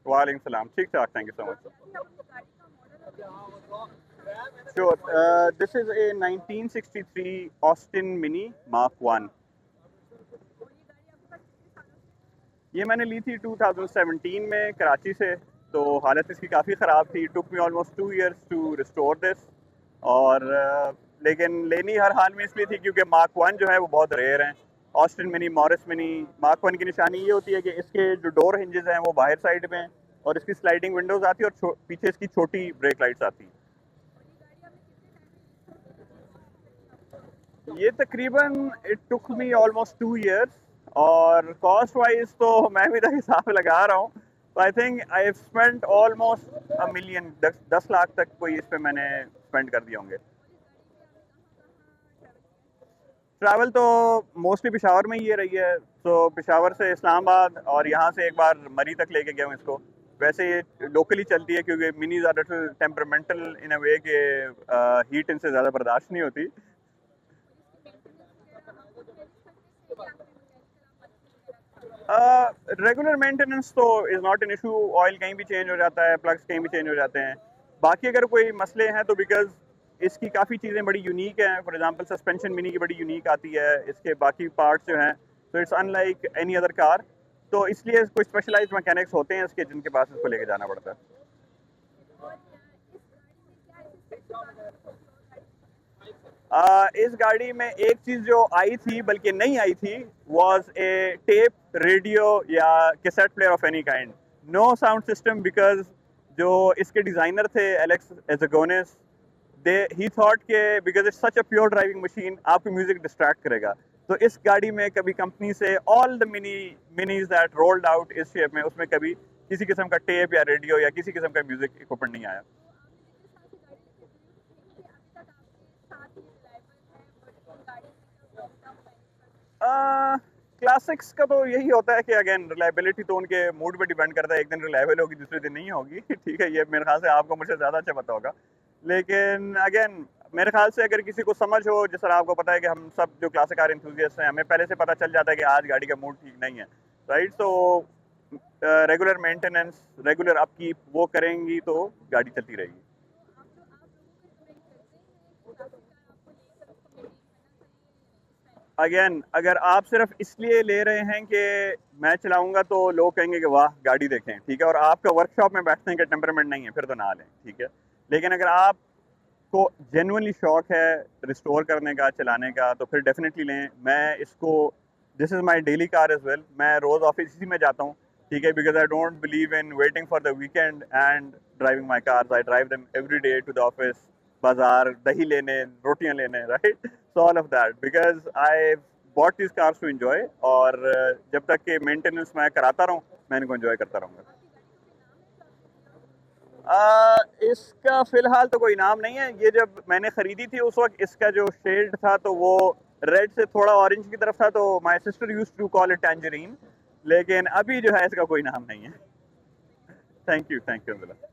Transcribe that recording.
वालेकुम सलाम, ठीक ठाक, thank you so much. Sure. This is a 1963 Austin Mini Mark 1. ये मैंने ली थी 2017 में कराची से। तो हालत इसकी काफ़ी ख़राब थी। Took me almost 2 years to restore this. और लेकिन लेनी हर हाल में इसलिए थी क्योंकि मार्क 1 जो है वो बहुत रेयर हैं। Austin mini, Morris mini. Mark 1 की निशानी ये होती है कि इसके जो डोर हिंजेस हैं वो बाहर साइड में हैं और इसकी स्लाइडिंग विंडोज़ आती है और पीछे इसकी छोटी ब्रेक लाइट्स आती हैं। ये तकरीबन it took me almost 2 years। और कॉस्ट वाइज तो मैं भी तक हिसाब लगा रहा हूँ। तो I think I have spent almost a million, 10 lakh तक कोई इस पे मैंने स्पेंड कर दिए होंगे। ट्रैवल तो मोस्टली पेशावर में ही ये रही है। तो पेशावर से इस्लामाबाद और यहाँ से एक बार मरी तक लेके गया हूँ इसको। वैसे ये लोकली चलती है क्योंकि मिनी ज़्यादा टेम्परामेंटल इन अ वे के हीट इनसे ज़्यादा बर्दाश्त नहीं होती। रेगुलर मेंटेनेंस तो is not an issue. Oil कहीं भी चेंज हो जाता है, प्लग्स कहीं भी चेंज हो जाते हैं। बाकी अगर कोई मसले हैं तो बिकॉज इसकी काफ़ी चीज़ें बड़ी यूनिक हैं। फॉर एग्जांपल सस्पेंशन मिनी की बड़ी यूनिक आती है, इसके बाकी पार्ट्स जो हैं तो it's unlike any other car. तो इसलिए कोई स्पेशलाइज्ड मैकेनिक्स होते हैं इसके जिनके पास इसको लेके जाना पड़ता है। इस गाड़ी में एक चीज़ जो आई थी बल्कि नहीं आई थी वाज ए टेप रेडियो या cassette player of any kind. No sound system because जो इसके डिज़ाइनर थे एलेक्स एज़गोनिस, दे ही थॉट के because it's such a pure driving machine आपको म्यूजिक डिस्ट्रैक्ट करेगा। तो इस गाड़ी में कभी कंपनी से all the Minis that rolled out इस शेप में उसमें कभी किसी किस्म का टेप या रेडियो या किसी किस्म का म्यूजिक इक्विपमेंट नहीं आया। क्लासिक्स का तो यही होता है कि अगेन रिलायबिलिटी तो उनके मूड पे डिपेंड करता है। एक दिन रिलायबल होगी, दूसरे दिन नहीं होगी। ठीक है, ये मेरे ख्याल से आपको मुझसे ज़्यादा अच्छा पता होगा। लेकिन अगेन मेरे ख्याल से अगर किसी को समझ हो, जिस तरह आपको पता है कि हम सब जो क्लासिक कार इंथुजियस्ट हैं हमें पहले से पता चल जाता है कि आज गाड़ी का मूड ठीक नहीं है, right. So regular maintenance, regular upkeep वो करेंगी तो गाड़ी चलती रहेगी। अगेन अगर आप सिर्फ इसलिए ले रहे हैं कि मैं चलाऊंगा तो लोग कहेंगे कि वाह गाड़ी देखें, ठीक है, और आपका वर्कशॉप में बैठने का टेम्परामेंट नहीं है, फिर तो ना लें, ठीक है। लेकिन अगर आपको जेन्युइनली शौक है रिस्टोर करने का, चलाने का, तो फिर डेफिनेटली लें। मैं इसको, this is my daily car as well. मैं रोज़ ऑफिस इसी में जाता हूँ, ठीक है, because I don't believe in waiting for the weekend and driving my cars. I drive them every day to the office, बाजार दही लेने, रोटियां लेने, right. So all of that because I bought this cars to enjoy. और जब तक कि maintenance मैं कराता रहूँ मैं इनको एंजॉय करता रहूँगा। इसका फिलहाल तो कोई नाम नहीं है। ये जब मैंने खरीदी थी उस वक्त इसका जो शेड था तो वो रेड से थोड़ा ऑरेंज की तरफ था, तो my sister used to call it tangerine. लेकिन अभी जो है इसका कोई नाम नहीं है। Thank you, thank you.